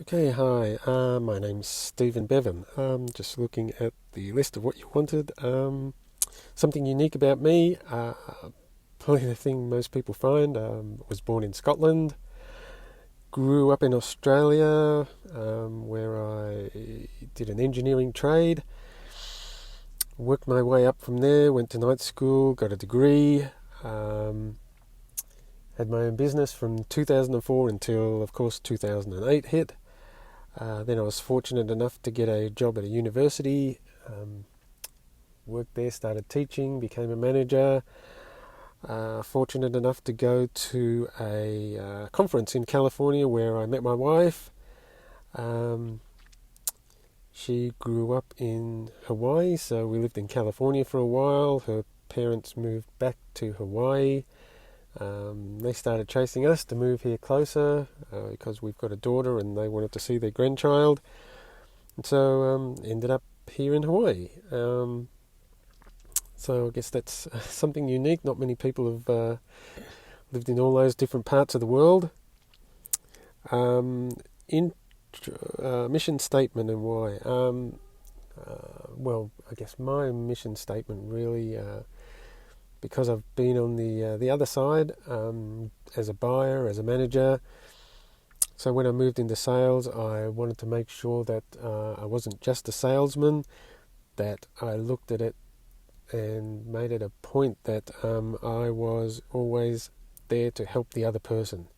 Okay, hi. My name's Stephen Bevan. Just looking at the list of what you wanted. Something unique about me. Probably the thing most people find. Was born in Scotland. Grew up in Australia, where I did an engineering trade. Worked my way up from there. Went to night school. Got a degree. Had my own business from 2004 until, of course, 2008 hit. Then I was fortunate enough to get a job at a university, worked there, started teaching, became a manager. Fortunate enough to go to a conference in California where I met my wife. She grew up in Hawaii, so we lived in California for a while. Her parents moved back to Hawaii. They started chasing us to move here closer because we've got a daughter and they wanted to see their grandchild. And so ended up here in Hawaii. So I guess that's something unique. Not many people have lived in all those different parts of the world. In mission statement and why. Well, I guess my mission statement really... because I've been on the other side as a buyer, as a manager. So when I moved into sales, I wanted to make sure that I wasn't just a salesman, that I looked at it and made it a point that I was always there to help the other person,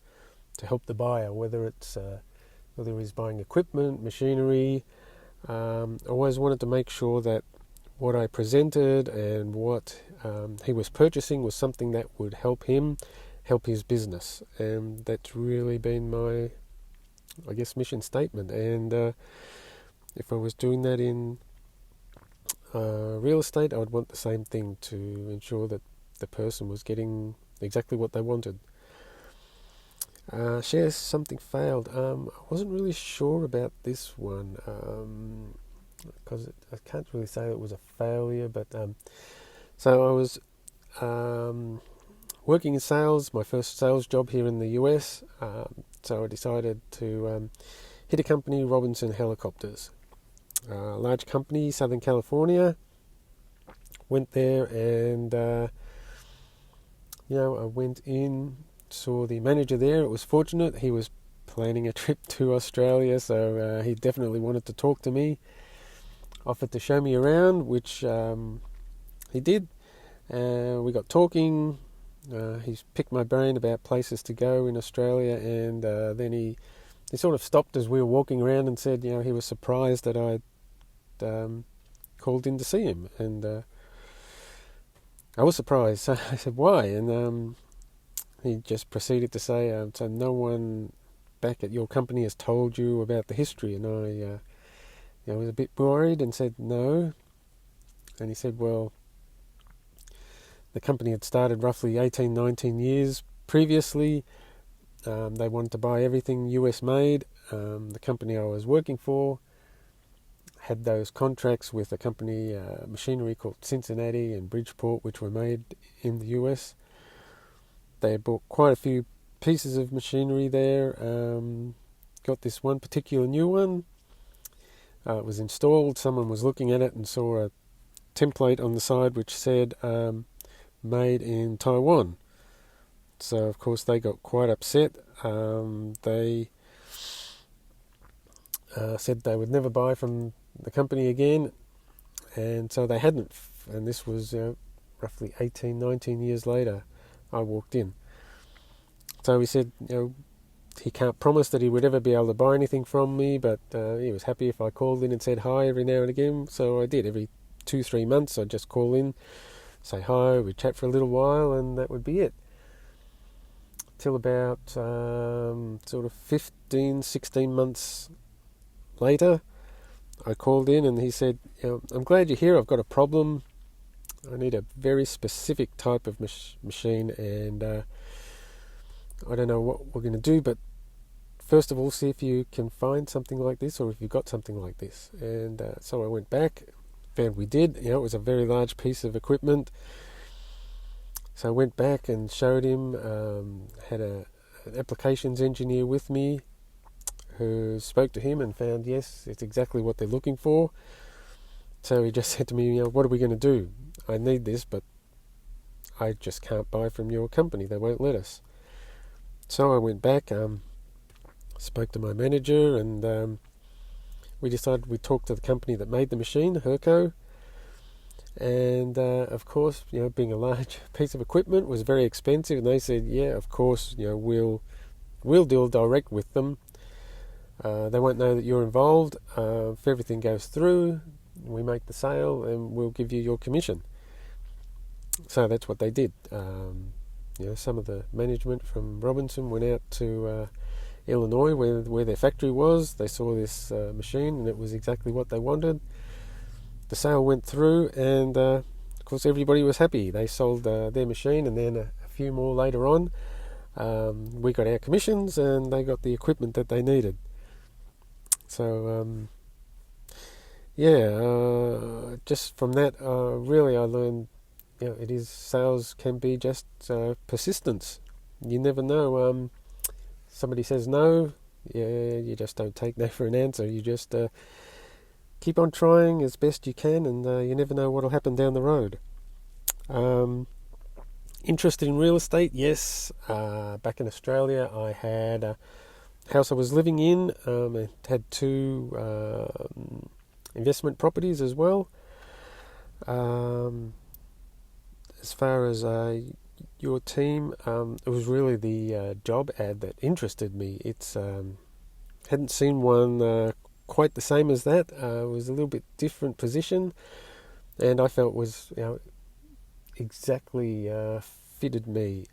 to help the buyer, whether he's buying equipment, machinery. I always wanted to make sure that what I presented and what he was purchasing was something that would help him, help his business. And that's really been my, I guess, mission statement. And if I was doing that in real estate, I would want the same thing, to ensure that the person was getting exactly what they wanted. Share something failed. I wasn't really sure about this one. Because I can't really say it was a failure, but so I was working in sales, my first sales job here in the US. So I decided to hit a company, Robinson Helicopters, a large company, Southern California. Went there and I went in, saw the manager there. It was fortunate, he was planning a trip to Australia, so he definitely wanted to talk to me. Offered to show me around, which he did. We got talking. He picked my brain about places to go in Australia, and then he sort of stopped as we were walking around and said, he was surprised that I'd called in to see him, and I was surprised. So I said, "Why?" And he just proceeded to say, "So no one back at your company has told you about the history?" And I was a bit worried and said no. And he said, well, the company had started roughly 18, 19 years previously. They wanted to buy everything US made. The company I was working for had those contracts with a company, machinery called Cincinnati and Bridgeport, which were made in the US. They had bought quite a few pieces of machinery there. Got this one particular new one. It was installed, someone was looking at it and saw a template on the side which said made in Taiwan. So of course they got quite upset. They said they would never buy from the company again, and so they hadn't. And this was roughly 18, 19 years later I walked in. So he said, he can't promise that he would ever be able to buy anything from me, but he was happy if I called in and said hi every now and again. So I did. Every 2-3 months I'd just call in, say hi, we'd chat for a little while, and that would be it. Till about sort of 15, 16 months later, I called in and he said, I'm glad you're here, I've got a problem. I need a very specific type of machine, and I don't know what we're going to do, but first of all, see if you can find something like this, or if you've got something like this. And so I went back, found we did. It was a very large piece of equipment. So I went back and showed him, had an applications engineer with me, who spoke to him and found, yes, it's exactly what they're looking for. So he just said to me, what are we going to do? I need this, but I just can't buy from your company. They won't let us. So I went back, spoke to my manager, and we decided we'd talk to the company that made the machine, Herco. And of course, being a large piece of equipment was very expensive, and they said, yeah, of course, we'll deal direct with them. They won't know that you're involved. If everything goes through, we make the sale and we'll give you your commission. So that's what they did. Some of the management from Robinson went out to Illinois, where their factory was. They saw this machine, and it was exactly what they wanted. The sale went through, and of course everybody was happy. They sold their machine, and then a few more later on, we got our commissions, and they got the equipment that they needed. So just from that, really I learned, sales can be just persistence. You never know. Somebody says no, you just don't take no for an answer. You just keep on trying as best you can, and you never know what will happen down the road. Interested in real estate? Yes. Back in Australia, I had a house I was living in. It had 2 investment properties as well. As far as your team, it was really the job ad that interested me. It's hadn't seen one quite the same as that. It was a little bit different position, and I felt was exactly fitted me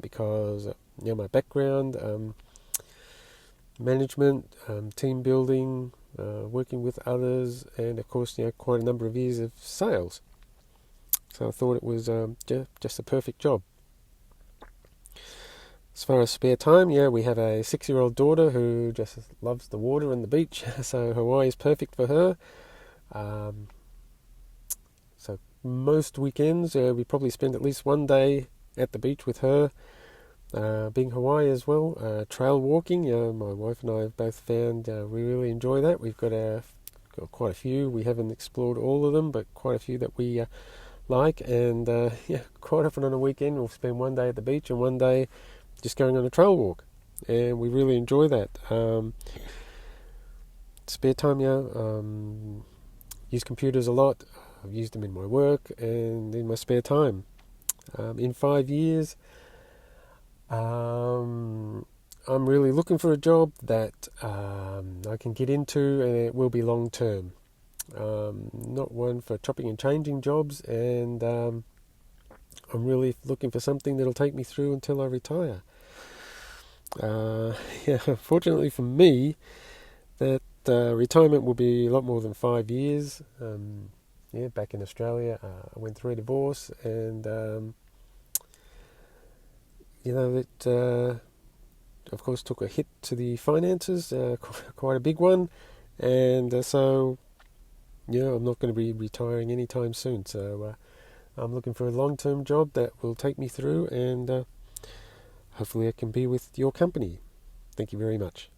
because my background, management, team building, working with others, and of course quite a number of years of sales. So I thought it was just a perfect job. As far as spare time, we have a 6-year-old daughter who just loves the water and the beach, so Hawaii is perfect for her. So most weekends we probably spend at least one day at the beach with her. Being Hawaii as well, trail walking, my wife and I have both found we really enjoy that. We've got quite a few. We haven't explored all of them, but quite a few that we like, and quite often on a weekend we'll spend one day at the beach and one day just going on a trail walk, and we really enjoy that. Spare time, use computers a lot. I've used them in my work and in my spare time. In 5 years, I'm really looking for a job that I can get into, and it will be long term. Not one for chopping and changing jobs, and I'm really looking for something that'll take me through until I retire. Fortunately for me, that retirement will be a lot more than 5 years. Back in Australia, I went through a divorce, and it of course took a hit to the finances, quite a big one, and so I'm not going to be retiring anytime soon. So I'm looking for a long-term job that will take me through, and hopefully I can be with your company. Thank you very much.